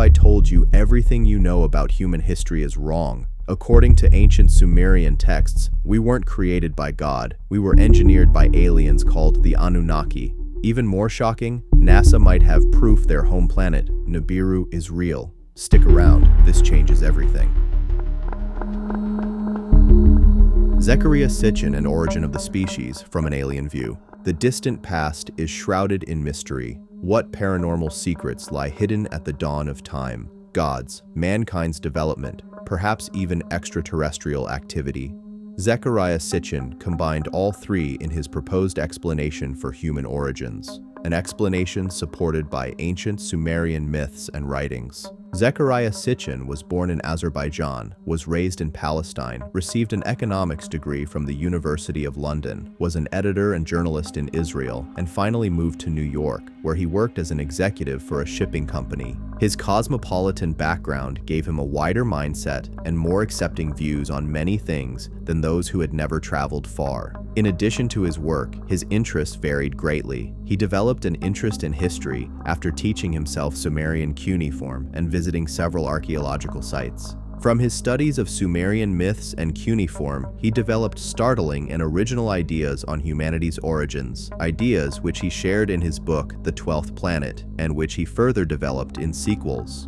I told you everything you know about human history is wrong? According to ancient Sumerian texts, we weren't created by God. We were engineered by aliens called the Anunnaki. Even more shocking, NASA might have proof their home planet, Nibiru, is real. Stick around, this changes everything. Zecharia Sitchin and Origin of the Species from an Alien View. The distant past is shrouded in mystery. What paranormal secrets lie hidden at the dawn of time? Gods, mankind's development, perhaps even extraterrestrial activity. Zecharia Sitchin combined all three in his proposed explanation for human origins, an explanation supported by ancient Sumerian myths and writings. Zecharia Sitchin was born in Azerbaijan, was raised in Palestine, received an economics degree from the University of London, was an editor and journalist in Israel, and finally moved to New York, where he worked as an executive for a shipping company. His cosmopolitan background gave him a wider mindset and more accepting views on many things than those who had never traveled far. In addition to his work, his interests varied greatly. He developed an interest in history after teaching himself Sumerian cuneiform and visiting several archaeological sites. From his studies of Sumerian myths and cuneiform, he developed startling and original ideas on humanity's origins, ideas which he shared in his book, The 12th Planet, and which he further developed in sequels.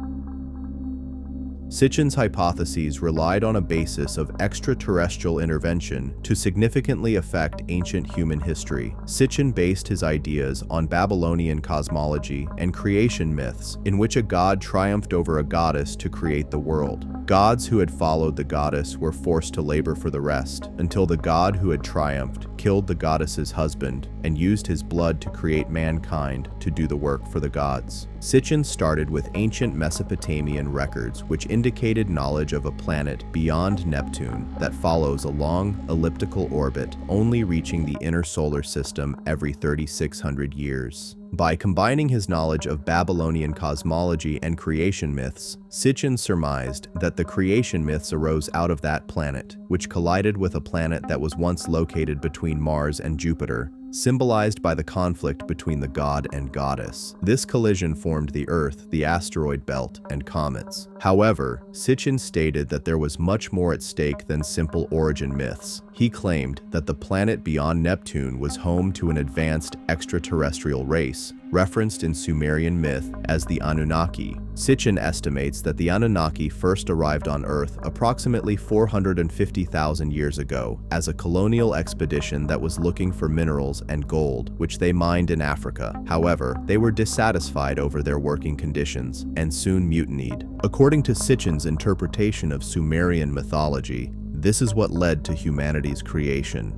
Sitchin's hypotheses relied on a basis of extraterrestrial intervention to significantly affect ancient human history. Sitchin based his ideas on Babylonian cosmology and creation myths, in which a god triumphed over a goddess to create the world. Gods who had followed the goddess were forced to labor for the rest, until the god who had triumphed killed the goddess's husband and used his blood to create mankind to do the work for the gods. Sitchin started with ancient Mesopotamian records which indicated knowledge of a planet beyond Neptune that follows a long elliptical orbit, only reaching the inner solar system every 3,600 years. By combining his knowledge of Babylonian cosmology and creation myths, Sitchin surmised that the creation myths arose out of that planet, which collided with a planet that was once located between Mars and Jupiter, symbolized by the conflict between the god and goddess. This collision formed the Earth, the asteroid belt, and comets. However, Sitchin stated that there was much more at stake than simple origin myths. He claimed that the planet beyond Neptune was home to an advanced extraterrestrial race, referenced in Sumerian myth as the Anunnaki. Sitchin estimates that the Anunnaki first arrived on Earth approximately 450,000 years ago as a colonial expedition that was looking for minerals and gold, which they mined in Africa. However, they were dissatisfied over their working conditions and soon mutinied. According to Sitchin's interpretation of Sumerian mythology, this is what led to humanity's creation.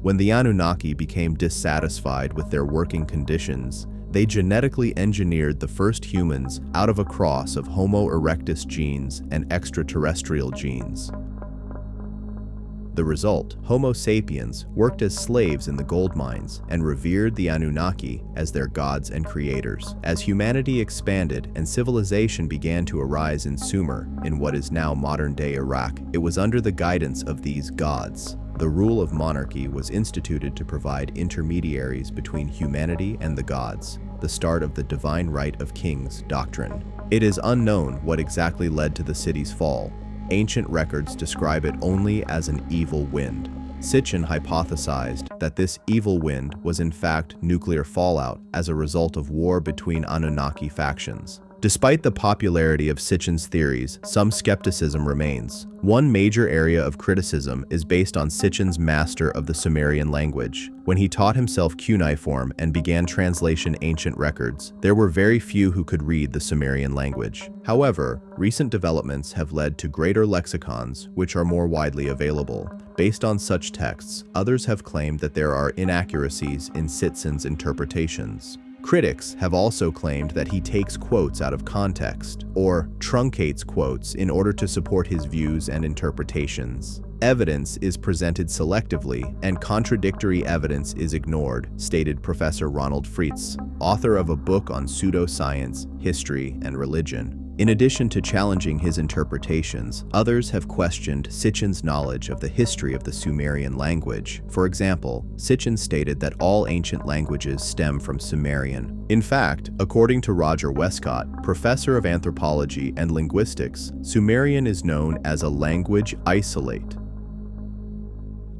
When the Anunnaki became dissatisfied with their working conditions, they genetically engineered the first humans out of a cross of Homo erectus genes and extraterrestrial genes. The result, Homo sapiens worked as slaves in the gold mines and revered the Anunnaki as their gods and creators. As humanity expanded and civilization began to arise in Sumer, in what is now modern-day Iraq, it was under the guidance of these gods. The rule of monarchy was instituted to provide intermediaries between humanity and the gods, the start of the divine right of kings doctrine. It is unknown what exactly led to the city's fall. Ancient records describe it only as an evil wind. Sitchin hypothesized that this evil wind was in fact nuclear fallout as a result of war between Anunnaki factions. Despite the popularity of Sitchin's theories, some skepticism remains. One major area of criticism is based on Sitchin's master of the Sumerian language. When he taught himself cuneiform and began translation ancient records, there were very few who could read the Sumerian language. However, recent developments have led to greater lexicons, which are more widely available. Based on such texts, others have claimed that there are inaccuracies in Sitchin's interpretations. Critics have also claimed that he takes quotes out of context, or truncates quotes in order to support his views and interpretations. Evidence is presented selectively, and contradictory evidence is ignored, stated Professor Ronald Fritz, author of a book on pseudoscience, history, and religion. In addition to challenging his interpretations, others have questioned Sitchin's knowledge of the history of the Sumerian language. For example, Sitchin stated that all ancient languages stem from Sumerian. In fact, according to Roger Westcott, professor of anthropology and linguistics, Sumerian is known as a language isolate.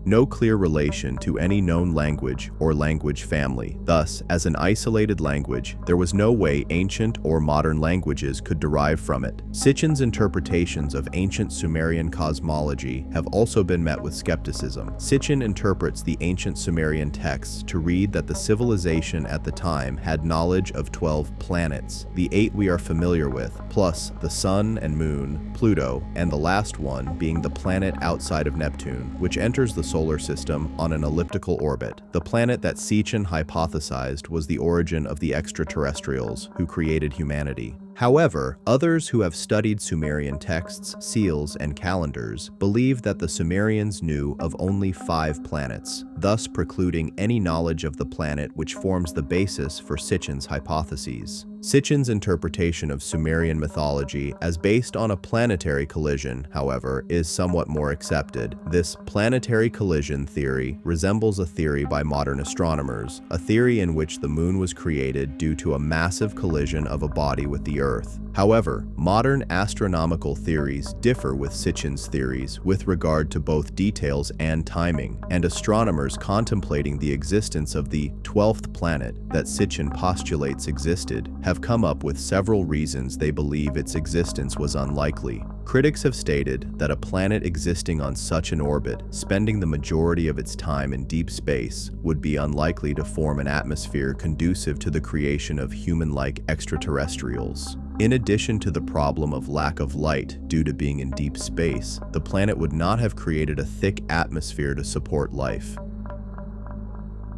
No clear relation to any known language or language family. Thus, as an isolated language, there was no way ancient or modern languages could derive from it. Sitchin's interpretations of ancient Sumerian cosmology have also been met with skepticism. Sitchin interprets the ancient Sumerian texts to read that the civilization at the time had knowledge of 12 planets, the 8 we are familiar with, plus the Sun and Moon, Pluto, and the last one being the planet outside of Neptune, which enters the solar system on an elliptical orbit. The planet that Sitchin hypothesized was the origin of the extraterrestrials who created humanity. However, others who have studied Sumerian texts, seals, and calendars believe that the Sumerians knew of only 5 planets, thus precluding any knowledge of the planet which forms the basis for Sitchin's hypotheses. Sitchin's interpretation of Sumerian mythology as based on a planetary collision, however, is somewhat more accepted. This planetary collision theory resembles a theory by modern astronomers, a theory in which the moon was created due to a massive collision of a body with the Earth. However, modern astronomical theories differ with Sitchin's theories with regard to both details and timing, and astronomers contemplating the existence of the 12th planet that Sitchin postulates existed have come up with several reasons they believe its existence was unlikely. Critics have stated that a planet existing on such an orbit, spending the majority of its time in deep space, would be unlikely to form an atmosphere conducive to the creation of human-like extraterrestrials. In addition to the problem of lack of light due to being in deep space, the planet would not have created a thick atmosphere to support life.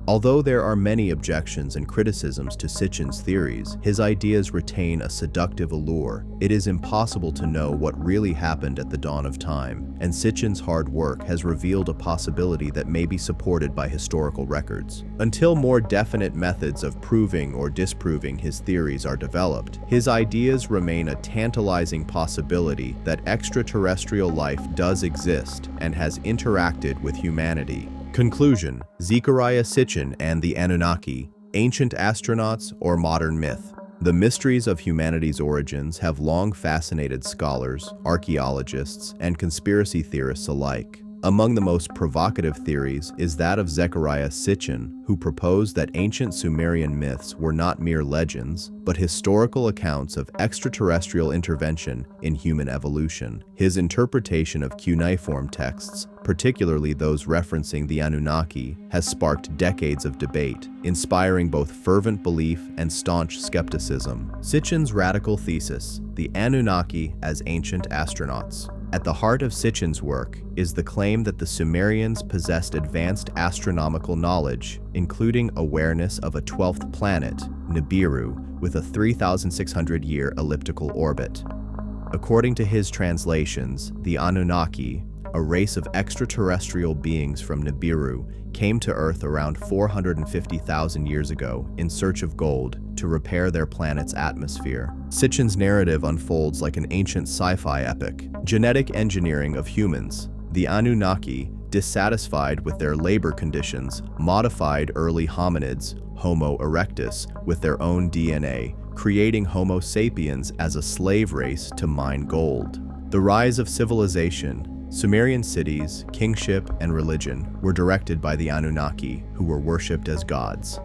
Although there are many objections and criticisms to Sitchin's theories, his ideas retain a seductive allure. It is impossible to know what really happened at the dawn of time, and Sitchin's hard work has revealed a possibility that may be supported by historical records. Until more definite methods of proving or disproving his theories are developed, his ideas remain a tantalizing possibility that extraterrestrial life does exist and has interacted with humanity. Conclusion: Zecharia Sitchin and the Anunnaki, ancient astronauts or modern myth. The mysteries of humanity's origins have long fascinated scholars, archaeologists, and conspiracy theorists alike. Among the most provocative theories is that of Zecharia Sitchin, who proposed that ancient Sumerian myths were not mere legends, but historical accounts of extraterrestrial intervention in human evolution. His interpretation of cuneiform texts, particularly those referencing the Anunnaki, has sparked decades of debate, inspiring both fervent belief and staunch skepticism. Sitchin's radical thesis, the Anunnaki as ancient astronauts. At the heart of Sitchin's work is the claim that the Sumerians possessed advanced astronomical knowledge, including awareness of a 12th planet, Nibiru, with a 3,600-year elliptical orbit. According to his translations, the Anunnaki, a race of extraterrestrial beings from Nibiru, came to Earth around 450,000 years ago in search of gold to repair their planet's atmosphere. Sitchin's narrative unfolds like an ancient sci-fi epic. Genetic engineering of humans. The Anunnaki, dissatisfied with their labor conditions, modified early hominids, Homo erectus, with their own DNA, creating Homo sapiens as a slave race to mine gold. The rise of civilization. Sumerian cities, kingship, and religion were directed by the Anunnaki, who were worshipped as gods.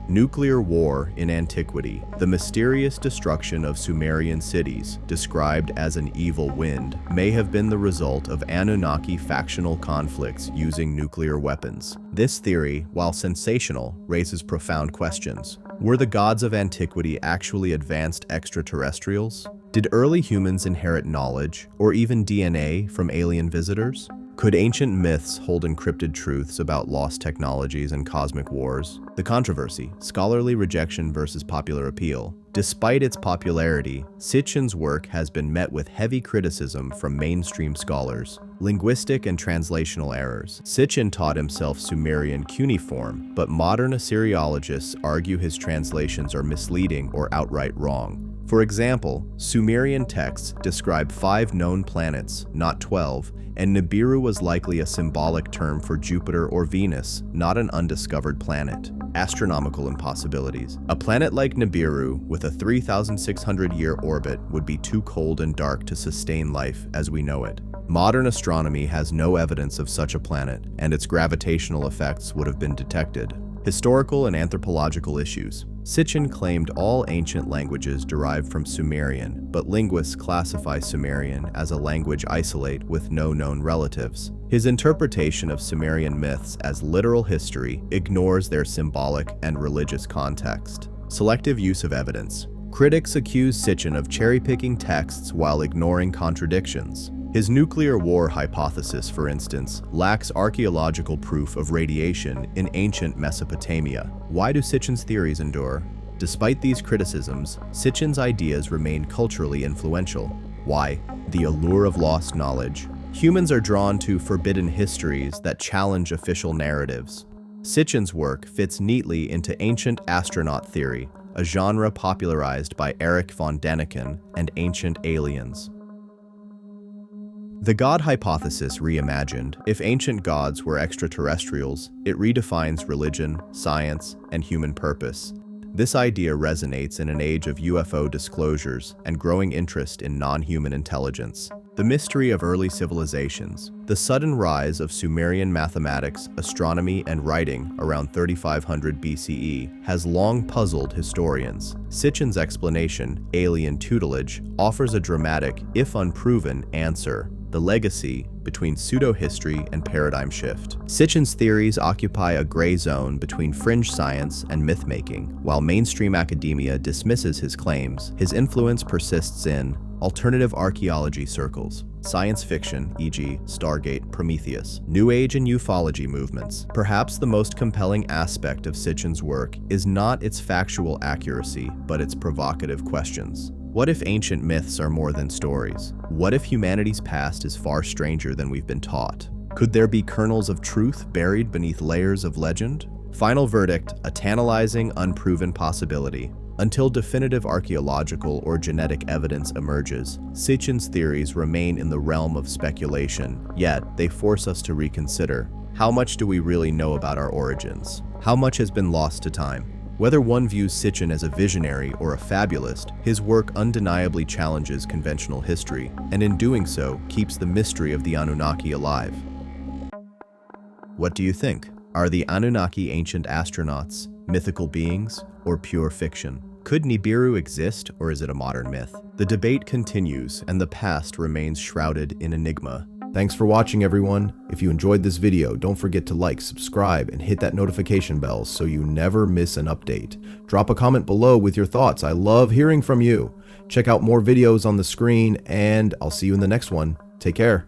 Nuclear war in antiquity. The mysterious destruction of Sumerian cities, described as an evil wind, may have been the result of Anunnaki factional conflicts using nuclear weapons. This theory, while sensational, raises profound questions. Were the gods of antiquity actually advanced extraterrestrials? Did early humans inherit knowledge, or even DNA, from alien visitors? Could ancient myths hold encrypted truths about lost technologies and cosmic wars? The controversy, scholarly rejection versus popular appeal. Despite its popularity, Sitchin's work has been met with heavy criticism from mainstream scholars. Linguistic and translational errors. Sitchin taught himself Sumerian cuneiform, but modern Assyriologists argue his translations are misleading or outright wrong. For example, Sumerian texts describe 5 known planets, not 12, and Nibiru was likely a symbolic term for Jupiter or Venus, not an undiscovered planet. Astronomical impossibilities. A planet like Nibiru, with a 3,600-year orbit, would be too cold and dark to sustain life as we know it. Modern astronomy has no evidence of such a planet, and its gravitational effects would have been detected. Historical and anthropological issues. Sitchin claimed all ancient languages derived from Sumerian, but linguists classify Sumerian as a language isolate with no known relatives. His interpretation of Sumerian myths as literal history ignores their symbolic and religious context. Selective use of evidence. Critics accuse Sitchin of cherry-picking texts while ignoring contradictions. His nuclear war hypothesis, for instance, lacks archaeological proof of radiation in ancient Mesopotamia. Why do Sitchin's theories endure? Despite these criticisms, Sitchin's ideas remain culturally influential. Why? The allure of lost knowledge. Humans are drawn to forbidden histories that challenge official narratives. Sitchin's work fits neatly into ancient astronaut theory, a genre popularized by Erich von Däniken and Ancient Aliens. The God hypothesis reimagined. If ancient gods were extraterrestrials, it redefines religion, science, and human purpose. This idea resonates in an age of UFO disclosures and growing interest in non-human intelligence. The mystery of early civilizations. The sudden rise of Sumerian mathematics, astronomy, and writing around 3500 BCE has long puzzled historians. Sitchin's explanation, alien tutelage, offers a dramatic, if unproven, answer. The legacy between pseudo-history and paradigm shift. Sitchin's theories occupy a gray zone between fringe science and myth-making. While mainstream academia dismisses his claims, his influence persists in alternative archaeology circles, science fiction, e.g. Stargate, Prometheus, New Age and ufology movements. Perhaps the most compelling aspect of Sitchin's work is not its factual accuracy, but its provocative questions. What if ancient myths are more than stories? What if humanity's past is far stranger than we've been taught? Could there be kernels of truth buried beneath layers of legend? Final verdict, a tantalizing, unproven possibility. Until definitive archaeological or genetic evidence emerges, Sitchin's theories remain in the realm of speculation, yet they force us to reconsider. How much do we really know about our origins? How much has been lost to time? Whether one views Sitchin as a visionary or a fabulist, his work undeniably challenges conventional history, and in doing so, keeps the mystery of the Anunnaki alive. What do you think? Are the Anunnaki ancient astronauts, mythical beings, or pure fiction? Could Nibiru exist, or is it a modern myth? The debate continues, and the past remains shrouded in enigma. Thanks for watching, everyone. If you enjoyed this video, don't forget to like, subscribe, and hit that notification bell so you never miss an update. Drop a comment below with your thoughts. I love hearing from you. Check out more videos on the screen, and I'll see you in the next one. Take care.